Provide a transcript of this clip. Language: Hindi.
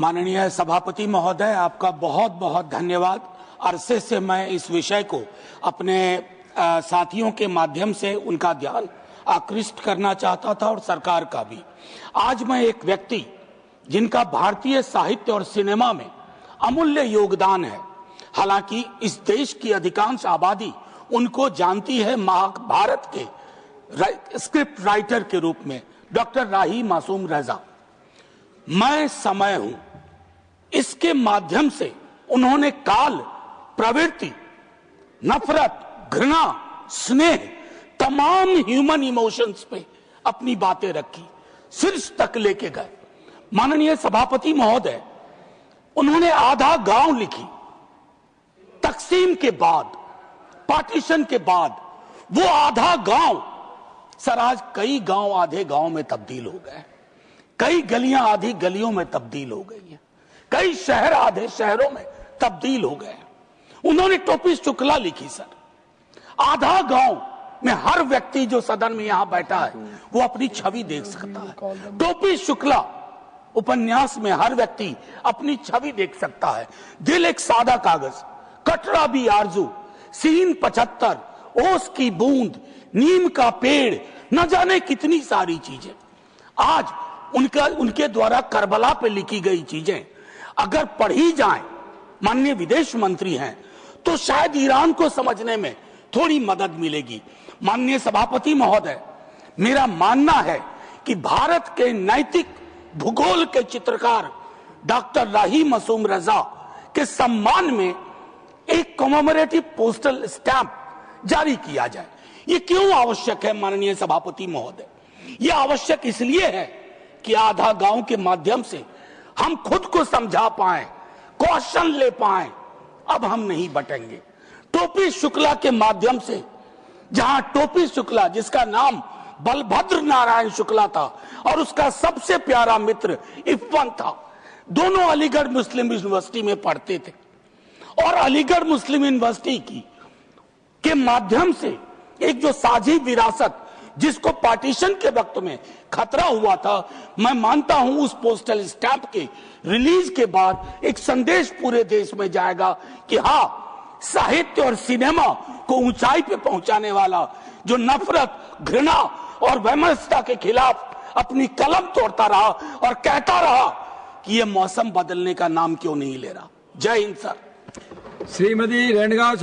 माननीय सभापति महोदय, आपका बहुत बहुत धन्यवाद। अरसे से मैं इस विषय को अपने साथियों के माध्यम से उनका ध्यान आकृष्ट करना चाहता था और सरकार का भी। आज मैं एक व्यक्ति जिनका भारतीय साहित्य और सिनेमा में अमूल्य योगदान है, हालांकि इस देश की अधिकांश आबादी उनको जानती है महाभारत के स्क्रिप्ट राइटर के रूप में, डॉक्टर राही मासूम रजा। मैं समय हूं, इसके माध्यम से उन्होंने काल, प्रवृत्ति, नफरत, घृणा, स्नेह, तमाम ह्यूमन इमोशंस पे अपनी बातें रखी, शीर्ष तक लेके गए। माननीय सभापति महोदय, उन्होंने आधा गांव लिखी। तकसीम के बाद, पार्टीशन के बाद वो आधा गांव, सर आज कई गांव आधे गांव में तब्दील हो गए, कई गलियां आधी गलियों में तब्दील हो गई हैं, कई शहर आधे शहरों में तब्दील हो गए। उन्होंने टोपी शुक्ला लिखी। सर आधा गांव में हर व्यक्ति जो सदन में यहां बैठा है वो अपनी छवि देख सकता है। टोपी शुक्ला उपन्यास में हर व्यक्ति अपनी छवि देख सकता है। दिल एक सादा कागज, कटरा भी आरजू, सीन 75, ओस की बूंद, नीम का पेड़, न जाने कितनी सारी चीजें। आज उनके द्वारा करबला पे लिखी गई चीजें अगर पढ़ी जाएं, माननीय विदेश मंत्री हैं, तो शायद ईरान को समझने में थोड़ी मदद मिलेगी। माननीय सभापति महोदय, मेरा मानना है कि भारत के नैतिक भूगोल के चित्रकार डॉक्टर राही मासूम रजा के सम्मान में एक कॉमेमोरेटिव पोस्टल स्टैंप जारी किया जाए। ये क्यों आवश्यक है माननीय सभापति महोदय? ये आवश्यक इसलिए है कि आधा गांव के माध्यम से हम खुद को समझा पाए, क्वेश्चन ले पाए। अब हम नहीं बटेंगे। टोपी शुक्ला के माध्यम से, जहां टोपी शुक्ला जिसका नाम बलभद्र नारायण शुक्ला था और उसका सबसे प्यारा मित्र इफ्फन था, दोनों अलीगढ़ मुस्लिम यूनिवर्सिटी में पढ़ते थे और अलीगढ़ मुस्लिम यूनिवर्सिटी के माध्यम से एक जो साझी विरासत जिसको पार्टीशन के वक्त में खतरा हुआ था, मैं मानता हूं उस पोस्टल स्टैंप के रिलीज के बाद एक संदेश पूरे देश में जाएगा कि हाँ, साहित्य और सिनेमा को ऊंचाई पे पहुंचाने वाला जो नफरत, घृणा और वैमनस्यता के खिलाफ अपनी कलम तोड़ता रहा और कहता रहा कि ये मौसम बदलने का नाम क्यों नहीं ले रहा। जय हिंद सर। श्रीमती रेणुका